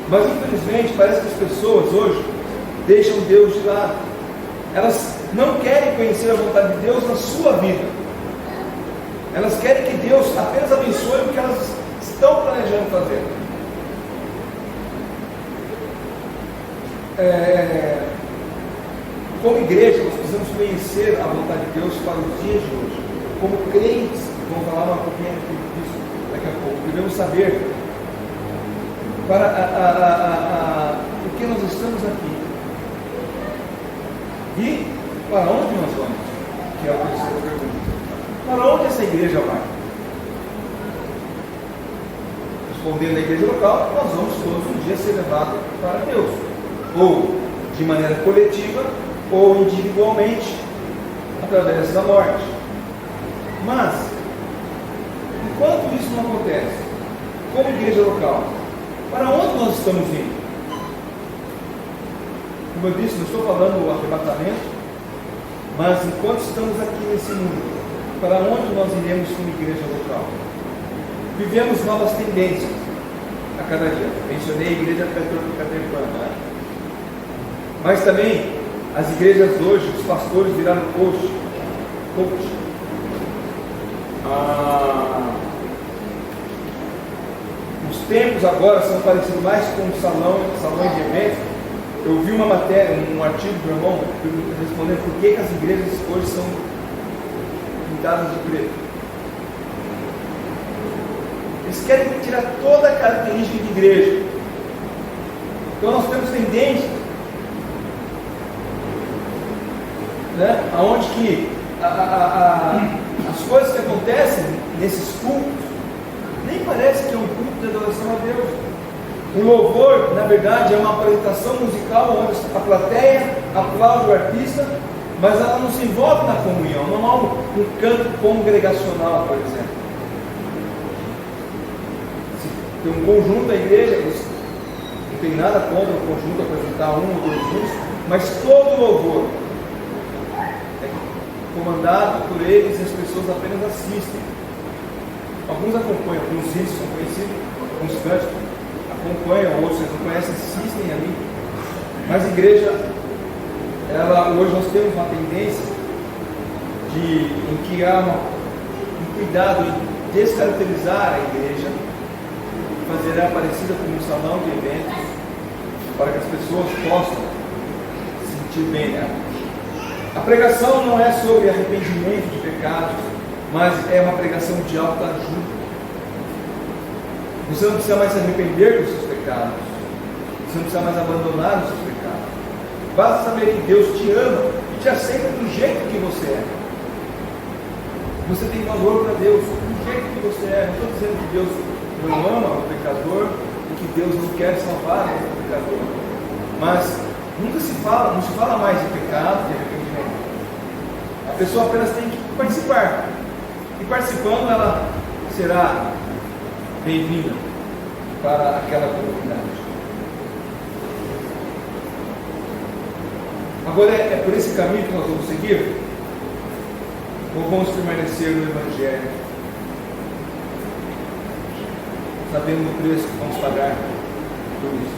Mas infelizmente parece que as pessoas hoje deixam Deus de lado. Elas não querem conhecer a vontade de Deus na sua vida. Elas querem que Deus apenas abençoe o que elas estão planejando fazer. Como igreja, nós precisamos conhecer a vontade de Deus para os dias de hoje. Como crentes, vamos falar um pouquinho disso daqui a pouco, devemos saber para por que nós estamos aqui e para onde nós vamos, que é a terceira pergunta. Para onde essa igreja vai? Respondendo à igreja local, nós vamos todos um dia ser levados para Deus, ou de maneira coletiva, ou individualmente, através da morte. Mas, enquanto isso não acontece, como igreja local, para onde nós estamos indo? Como eu disse, não estou falando do arrebatamento, mas enquanto estamos aqui nesse mundo, para onde nós iremos como igreja local? Vivemos novas tendências a cada dia. Mencionei a igreja Peter Pan, né? Mas também As igrejas hoje, os pastores viraram coach. Os templos agora são parecidos mais com salões de eventos. Eu vi uma matéria, um artigo do meu irmão, respondendo por que as igrejas hoje são pintadas de preto. Eles querem tirar toda a característica de igreja. Então nós temos tendência, né, aonde que as coisas que acontecem nesses cultos nem parece que é um culto de adoração a Deus. O louvor, na verdade, é uma apresentação musical onde a plateia aplaude o artista, mas ela não se envolve na comunhão. Não há um canto congregacional, por exemplo. Se tem um conjunto da igreja, eles não tem nada contra o conjunto apresentar um ou dois juntos, mas todo louvor é comandado por eles e as pessoas apenas assistem. Alguns acompanham, alguns índios são conhecidos, alguns cânticos acompanham, outros não conhecem, assistem ali. Mas a igreja, hoje nós temos uma tendência em que há um cuidado em descaracterizar a igreja, fazer ela parecida com um salão de eventos, para que as pessoas possam se sentir bem nela. A pregação não é sobre arrependimento de pecados, mas é uma pregação de autoajuda. Você não precisa mais se arrepender dos seus pecados, você não precisa mais abandonar os seus pecados. Basta saber que Deus te ama e te aceita do jeito que você é. Você tem valor para Deus do jeito que você é. Não estou dizendo que Deus não ama o pecador e que Deus não quer salvar o pecador, mas não se fala mais de pecado, de arrependimento. A pessoa apenas tem que participar, e participando ela será bem-vinda para aquela comunidade. Agora é por esse caminho que nós vamos seguir? Ou vamos permanecer no Evangelho, sabendo o preço que vamos pagar por isso?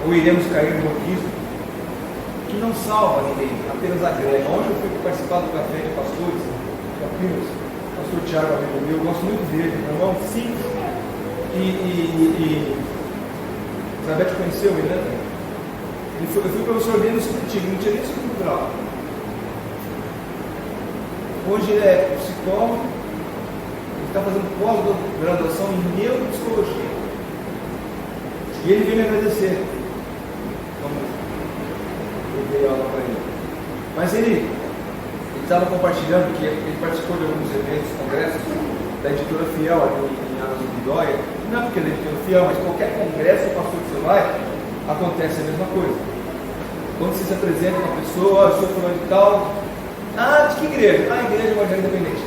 Ou iremos cair no modismo que não salva ninguém, apenas agrega? Onde eu fui participar do café de pastores, Campinas, pastor Tiago, amigo meu, eu gosto muito dele, meu irmão, simples. Isabete conheceu ele, né? Eu fui professor dele no Espiritismo, não tinha nem segundo grau. Hoje ele é psicólogo, ele está fazendo pós-graduação em neuropsicologia. E ele veio me agradecer. Eu dei aula para ele. Mas ele estava compartilhando que ele participou de alguns eventos, congressos da editora Fiel ali em Aras do Vidóia. Não é porque ele é editora Fiel, mas qualquer congresso ou pastor que você vai, acontece a mesma coisa. Quando você se apresenta uma pessoa, eu sou fulano de tal, de que igreja? Igreja Evangélica Independente.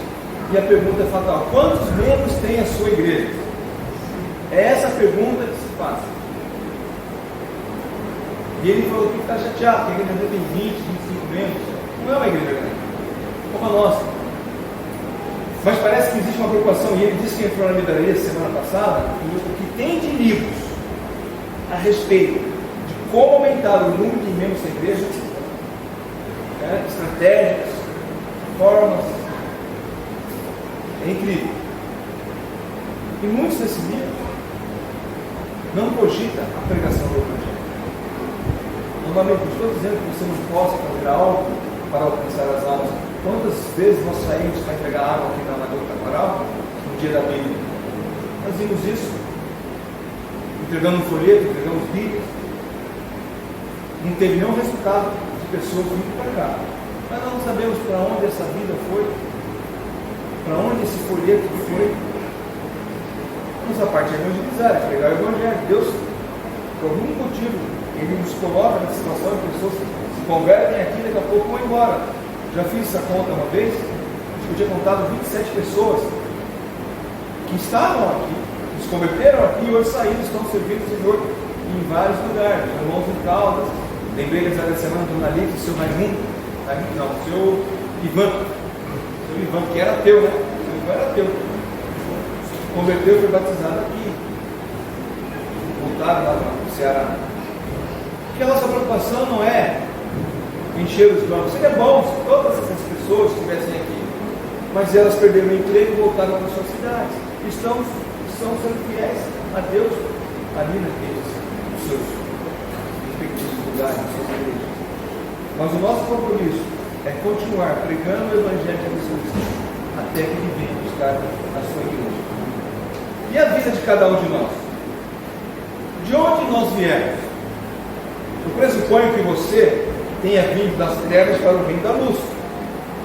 E a pergunta é fatal: quantos membros tem a sua igreja? É essa a pergunta que se faz. E ele falou que está chateado, que a igreja tem 20, 25 membros. Não é uma igreja grande, como a nossa. Mas parece que existe uma preocupação, e ele disse que entrou na livraria semana passada, o que tem de livros a respeito de como aumentar o número de membros da igreja, estratégias, formas, é incrível. E muitos desses livros não cogitam a pregação do Evangelho. Novamente, não estou dizendo que você não possa fazer algo para alcançar as almas. Quantas vezes nós saímos para entregar água aqui na Lagoa do Taquaral, no dia da Bíblia? Nós vimos isso, entregando um folheto, entregamos Bíblias. Não teve nenhum resultado de pessoas vindo para cá. Mas nós não sabemos para onde essa vida foi, para onde esse folheto foi. Nossa parte é evangelizar, é pregar o Evangelho. Deus, por algum motivo, Ele nos coloca nessa situação de pessoas que se convertem aqui e daqui a pouco vão embora. Já fiz essa conta uma vez, acho que eu tinha contado 27 pessoas que estavam aqui, que se converteram aqui e hoje saíram, estão servindo o Senhor em vários lugares. Irmãos em Caldas, lembrei dessa semana do Nalito, o seu Raimundo, não, o seu Ivan, que era ateu, né? O seu Ivan era ateu. Se converteu e foi batizado aqui. Voltaram lá no Ceará. Porque a nossa preocupação não é encher os bancos. Seria bom se todas essas pessoas estivessem aqui, mas elas perderam o emprego e voltaram para suas cidades. Estão sendo fiéis a Deus ali naqueles seus respectivos lugares, nas suas igrejas. Mas o nosso compromisso é continuar pregando o Evangelho de Jesus até que Ele venha buscar a sua igreja. E a vida de cada um de nós? De onde nós viemos? Eu pressuponho que você tenha vindo das trevas para o reino da luz,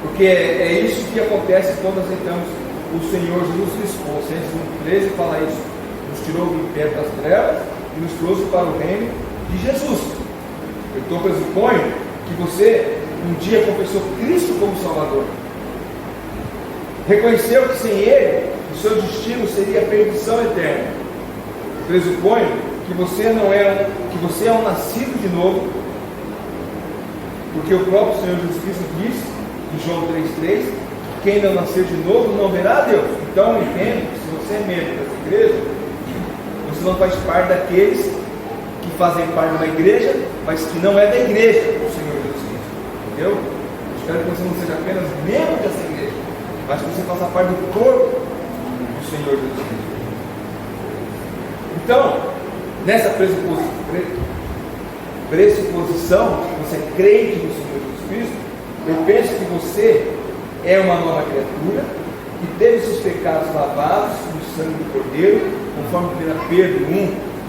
porque é isso que acontece quando aceitamos o Senhor Jesus Cristo. Colossenses 1,13 fala isso: nos tirou do império das trevas e nos trouxe para o reino de Jesus. Então pressuponho que você um dia confessou Cristo como Salvador, reconheceu que sem Ele o seu destino seria a perdição eterna. Pressuponho que você é um nascido de novo, porque o próprio Senhor Jesus Cristo diz em João 3,3: quem não nascer de novo não verá a Deus. Então entendo que se você é membro dessa igreja, você não faz parte daqueles que fazem parte de uma igreja, mas que não é da igreja do Senhor Jesus Cristo. Entendeu? Espero que você não seja apenas membro dessa igreja, mas que você faça parte do corpo do Senhor Jesus Cristo. Então, nessa pressuposição, você é crente no Senhor Jesus Cristo, eu penso que você é uma nova criatura, que teve seus pecados lavados no sangue do Cordeiro, conforme 1 Pedro 1,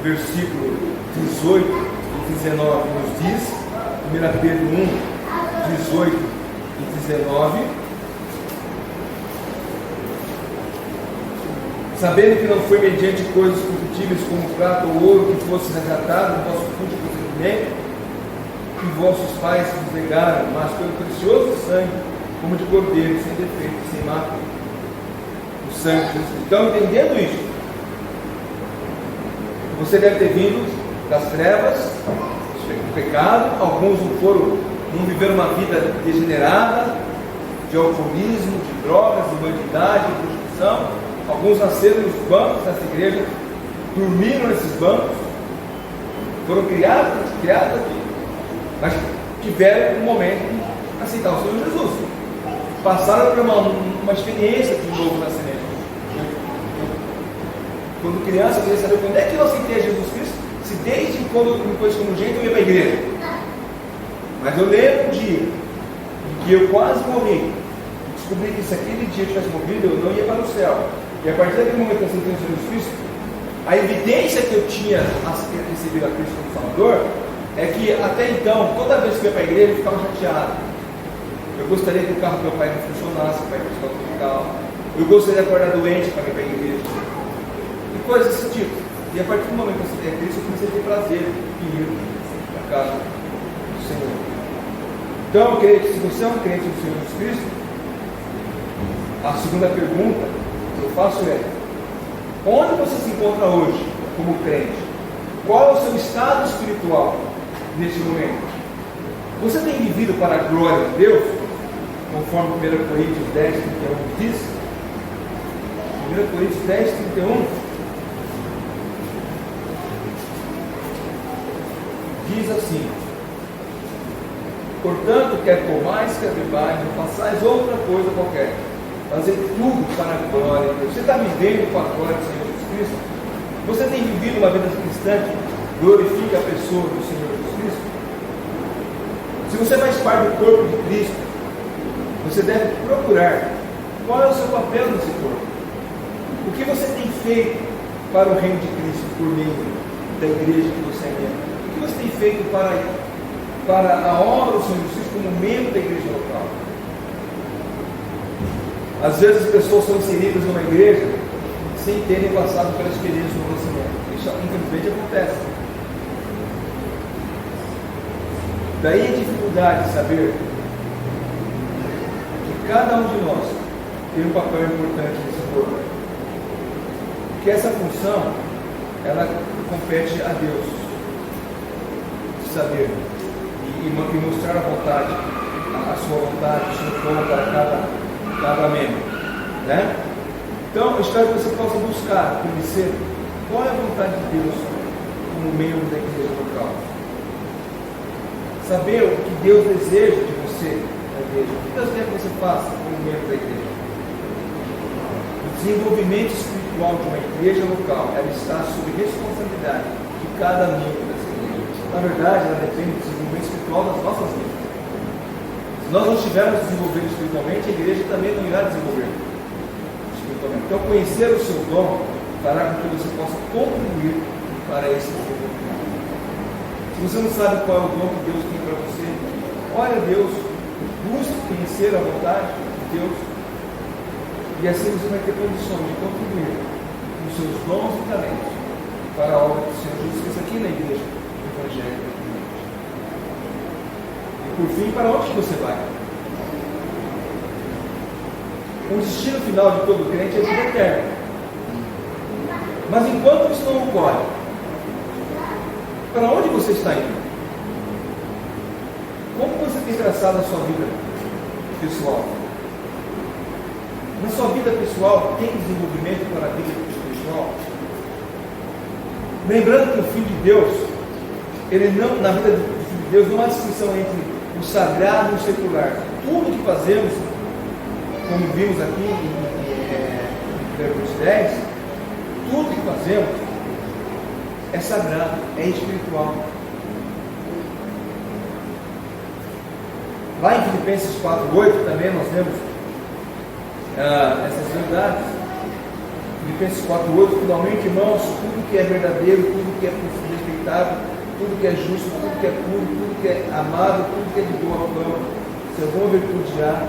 versículo 18 e 19 nos diz. 1 Pedro 1, 18 e 19. Sabendo que não foi mediante coisas corruptíveis como prata ou ouro que fosse resgatado o vosso fútil procedimento que vossos pais vos negaram, mas pelo precioso sangue, como de cordeiro, sem defeito, sem mácula, o sangue de Jesus. Então, entendendo isso, você deve ter vindo das trevas, do pecado. Alguns não viveram uma vida degenerada, de alcoolismo, de drogas, de bandidagem, de prostituição. Alguns nasceram nos bancos dessa igreja, dormiram nesses bancos, foram criados aqui, mas tiveram um momento de aceitar o Senhor Jesus. Passaram por uma experiência de novo nascimento. Quando criança, eu queria saber quando é que eu aceitei Jesus Cristo, se desde quando me pôs como gente eu ia para a igreja. Mas eu lembro um dia em que eu quase morri, descobri que se aquele dia eu tivesse morrido, eu não ia para o céu. E a partir daquele momento que eu aceitei Jesus Cristo, a evidência que eu tinha recebido a Cristo como Salvador é que até então, toda vez que eu ia para a igreja, eu ficava chateado. Eu gostaria que o carro do meu pai não funcionasse para ir para a escola musical. Eu gostaria de acordar doente para ir para a igreja. E coisas desse tipo. E a partir do momento que eu aceitei a Cristo, eu comecei a ter prazer em ir para a casa do Senhor. Então, eu creio que se você é um crente do Senhor Jesus Cristo, a segunda pergunta que eu faço é: onde você se encontra hoje como crente? Qual é o seu estado espiritual neste momento? Você tem vivido para a glória de Deus, conforme 1 Coríntios 10, 31 diz? 1 Coríntios 10, 31 diz assim: portanto, quer comais, quer bebais, não façais outra coisa qualquer, fazer tudo para a glória de Deus. Você está vivendo para a glória do Senhor Jesus Cristo? Você tem vivido uma vida cristã que glorifica a pessoa do Senhor Jesus Cristo? Se você faz parte do corpo de Cristo, você deve procurar qual é o seu papel nesse corpo. O que você tem feito para o reino de Cristo por meio da igreja que você é membro? O que você tem feito para a obra do Senhor Jesus Cristo como membro da igreja local? Às vezes as pessoas são inseridas numa igreja sem terem passado pela experiência do nascimento. Isso infelizmente acontece. Daí a dificuldade de saber que cada um de nós tem um papel importante nesse corpo. Porque essa função, ela compete a Deus, de saber e mostrar a vontade, a sua vontade, o seu plano para cada membro, né? Então, eu espero que você possa buscar conhecer qual é a vontade de Deus como membro da igreja local. saber o que Deus deseja de você na igreja. O que Deus quer que você faça como membro da igreja? O desenvolvimento espiritual de uma igreja local, ela está sob responsabilidade de cada membro dessa igreja. Na verdade, ela depende do desenvolvimento espiritual das nossas vidas. Se nós não estivermos desenvolvendo espiritualmente, a igreja também não irá desenvolver espiritualmente. Então, conhecer o seu dom fará com que você possa contribuir para esse desenvolvimento. Se você não sabe qual é o dom que Deus tem para você, ore a Deus, busque conhecer a vontade de Deus, e assim você vai ter condições de contribuir com seus dons e talentos para a obra do Senhor Jesus Cristo aqui na igreja do Evangelho. E por fim, para onde você vai? O destino final de todo crente é a vida eterna. Mas enquanto isso não ocorre, para onde você está indo? Como você tem traçado a sua vida pessoal? Na sua vida pessoal, tem desenvolvimento para a vida espiritual? Lembrando que o Filho de Deus, ele não, na vida do Filho de Deus, não há distinção entre o sagrado e o secular. Tudo que fazemos, como vimos aqui em Hebreus 10, tudo que fazemos é sagrado, é espiritual. Lá em Filipenses 4:8 também nós vemos essas verdades. Filipenses 4:8, finalmente, irmãos, tudo que é verdadeiro, tudo que é respeitável, tudo que é justo, tudo que é puro, tudo que é amável, tudo que é de boa fama, se alguma virtude há,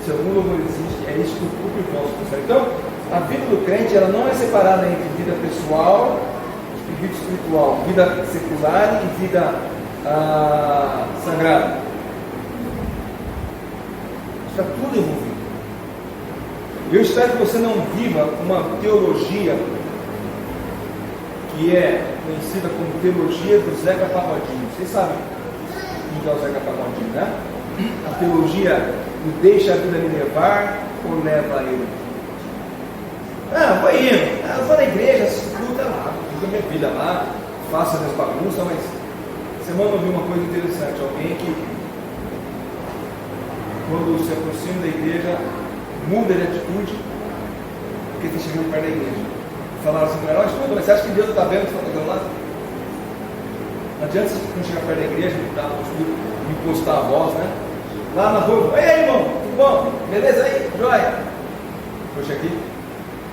se algum louvor existe, é isso que ocupa o vosso coração. Então, a vida do crente, ela não é separada entre vida pessoal e vida espiritual, vida secular e vida sagrada. Está tudo envolvido. Eu espero que você não viva uma teologia que é conhecida como teologia do Zeca Pagodinho. Vocês sabem quem é o Zeca Pagodinho, né? A teologia do deixa a vida me levar ou leva a ele. Vou indo, vou na igreja, escuta lá, vivo a minha vida lá, faço as minhas bagunças, mas semana eu vi uma coisa interessante, alguém que quando se aproxima da igreja muda de atitude porque está chegando perto da igreja. Falaram assim para ela, escuta, mas você acha que Deus está vendo o que você está fazendo lá? Não adianta você não chegar perto da igreja, mudar a postura, impostar a voz, né? Lá na rua, ei irmão, tudo bom? Beleza aí? Joia? Poxa, aqui,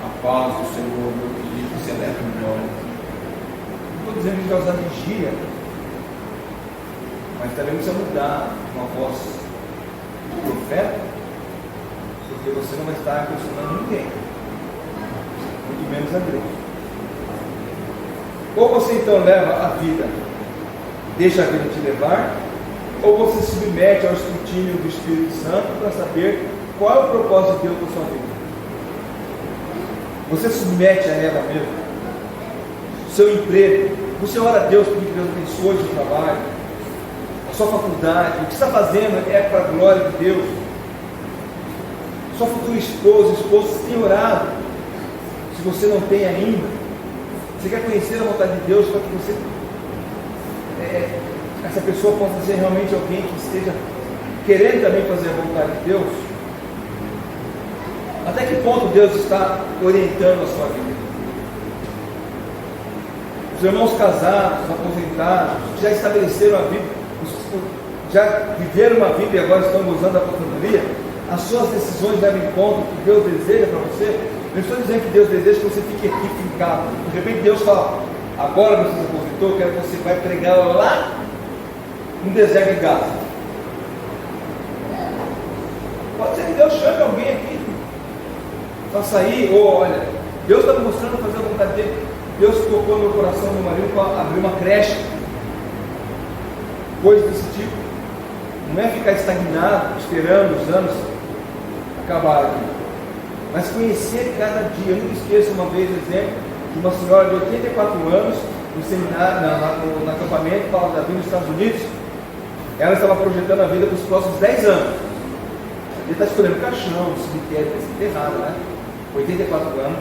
a paz do Senhor, meu querido, você leva melhor. Não estou dizendo que vai usar vigia, mas também precisa mudar uma voz do profeta, porque você não vai estar impressionando ninguém, muito menos a Deus. Ou você então leva a vida, deixa a vida te levar, ou você se submete ao escrutínio do Espírito Santo para saber qual é o propósito de Deus para a sua vida. Você submete a ela mesmo, seu emprego, você ora a Deus para que Deus abençoe o seu trabalho, a sua faculdade, o que está fazendo é para a glória de Deus. Sua futura esposa, você tem orado, se você não tem ainda, você quer conhecer a vontade de Deus para que você essa pessoa possa ser realmente alguém que esteja querendo também fazer a vontade de Deus. Até que ponto Deus está orientando a sua vida? Os irmãos casados, aposentados, que já estabeleceram a vida, já viveram uma vida e agora estão gozando da aposentadoria, as suas decisões levam em conta o que Deus deseja para você. Eu estou dizendo que Deus deseja que você fique aqui fincado. De repente Deus fala, agora você se aposentou, eu quero que você vai pregar lá no deserto de Gaza. Pode ser que Deus chame alguém aqui para sair, ou olha, Deus está me mostrando fazer a vontade dele. Deus tocou no meu coração, meu marido, para abrir uma creche, coisas desse tipo. Não é ficar estagnado, esperando os anos acabarem, mas conhecer cada dia. Eu nunca esqueço uma vez o exemplo de uma senhora de 84 anos no seminário, no acampamento Paula da Vida nos Estados Unidos. Ela estava projetando a vida para os próximos 10 anos. Ele está escolhendo caixão, cemitério, vai ser enterrado, né? 84 anos,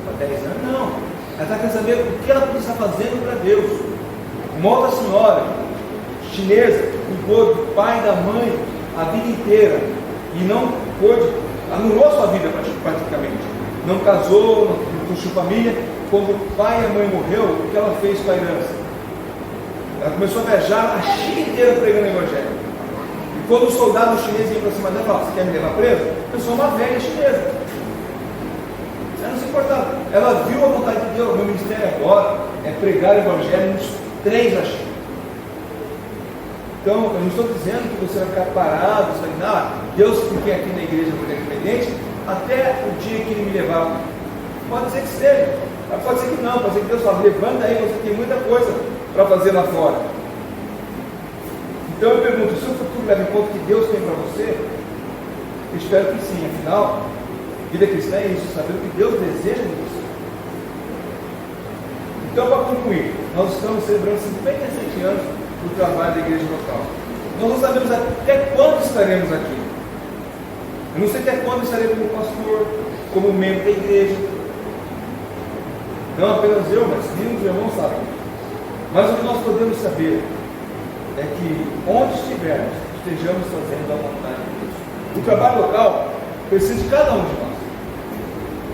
para 10 anos, não. Ela está querendo saber o que ela está fazendo para Deus. Uma outra senhora, chinesa cuidou do pai e da mãe a vida inteira e não pôde, anulou sua vida praticamente. Não casou, não construiu família. Quando o pai e a mãe morreu, o que ela fez com a herança? Ela começou a viajar a China inteira pregando o evangelho. E quando o soldado chinês ia para cima dela e falava: você quer me levar preso? Eu sou uma velha chinesa. Ela não se importava. Ela viu a vontade de Deus. Meu ministério agora é pregar o evangelho nos 3 da China. Então, eu não estou dizendo que você vai ficar parado, você vai dizer: ah, Deus fiquei aqui na igreja independente até o dia que Ele me levar. Pode ser que seja, mas pode ser que não. Pode ser que Deus fale: levanta aí, você tem muita coisa para fazer lá fora. Então eu pergunto: se o futuro leva em conta o que Deus tem para você? Eu espero que sim. Afinal, vida cristã é isso, saber o que Deus deseja de você. Então, para concluir, nós estamos celebrando 57 anos do trabalho da igreja local. Nós não sabemos até quando estaremos aqui. Eu não sei até quando estarei como pastor, como membro da igreja. Não apenas eu, mas muitos irmãos sabem. Mas o que nós podemos saber é que onde estivermos, estejamos fazendo a vontade de Deus. O trabalho local precisa de cada um de nós.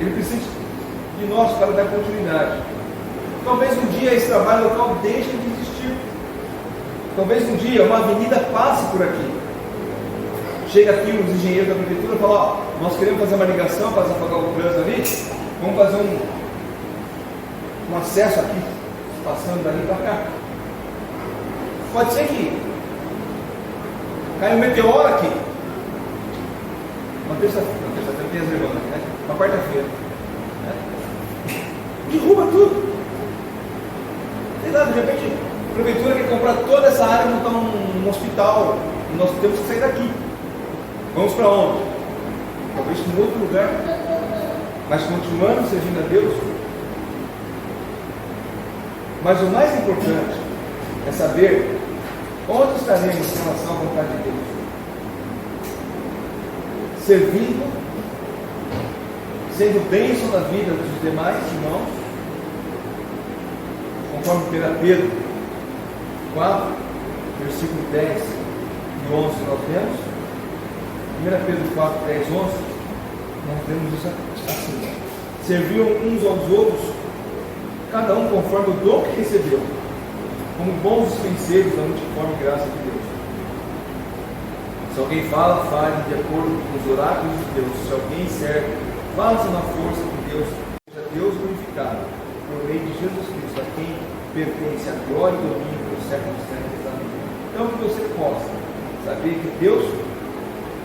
Ele precisa de nós para dar continuidade. Talvez um dia esse trabalho local deixe de existir. Talvez um dia uma avenida passe por aqui. Chega aqui os engenheiros da prefeitura e falam: ó, nós queremos fazer uma ligação para apagar o trânsito ali, vamos fazer um acesso aqui, passando dali para cá. Pode ser que caia um meteoro aqui. Uma terça-feira tem as irmãs, né? Uma quarta-feira. Né? Derruba tudo. Sei lá, de repente a prefeitura quer comprar toda essa área e montar um hospital. E nós temos que sair daqui. Vamos para onde? Talvez para um outro lugar. Mas continuando servindo a Deus. Mas o mais importante é saber onde estaremos em relação à vontade de Deus. Servindo, sendo bênção na vida dos demais irmãos, conforme 1 Pedro 4, versículo 10 e 11 nós vemos. 1 Pedro 4, 10 e 11, nós vemos isso assim: serviam uns aos outros, cada um conforme o dom que recebeu, como bons dispenseiros da multiforme graça de Deus. Se alguém fala, fale de acordo com os oráculos de Deus. Se alguém serve, faça na força de Deus. Seja Deus glorificado por meio de Jesus Cristo, a quem pertence a glória e domínio pelos séculos dos séculos. Amém. Então, que você possa saber que Deus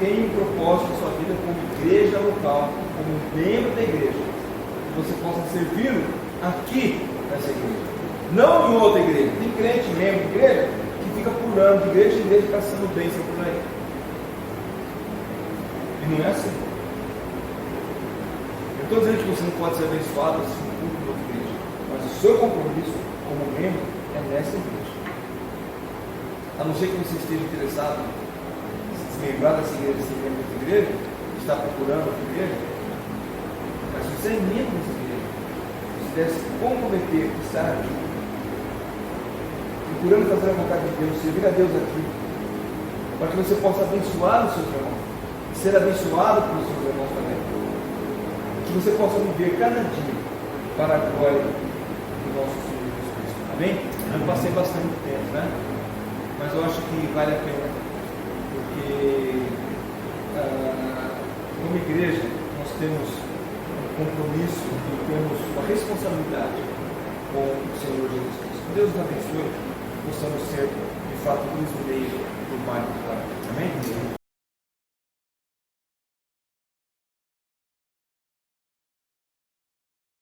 tem um propósito na sua vida como igreja local, como membro da igreja. Que você possa servi-lo aqui nessa igreja, não em outra igreja. Tem crente, membro de igreja, que fica pulando de igreja em igreja, caçando bênção por aí. E não é assim. Eu estou dizendo que você não pode ser abençoado assim por outra igreja, mas o seu compromisso como membro é nessa igreja. A não ser que você esteja interessado em se desmembrar dessa igreja, ser membro dessa igreja, está procurando outra igreja, mas se você é membro dessa igreja, você deve se comprometer a estar aqui, procurando fazer a vontade de Deus, servir a Deus aqui, para que você possa abençoar os seus irmãos, ser abençoado pelos seus irmãos também, que você possa viver cada dia para a glória do nosso Senhor Jesus Cristo. Amém? Eu passei bastante tempo, né? Mas eu acho que vale a pena, porque como igreja nós temos um compromisso e temos uma responsabilidade com o Senhor Jesus Cristo. Que Deus nos abençoe, possamos ser de fato luz no meio do mar do claro. Amém?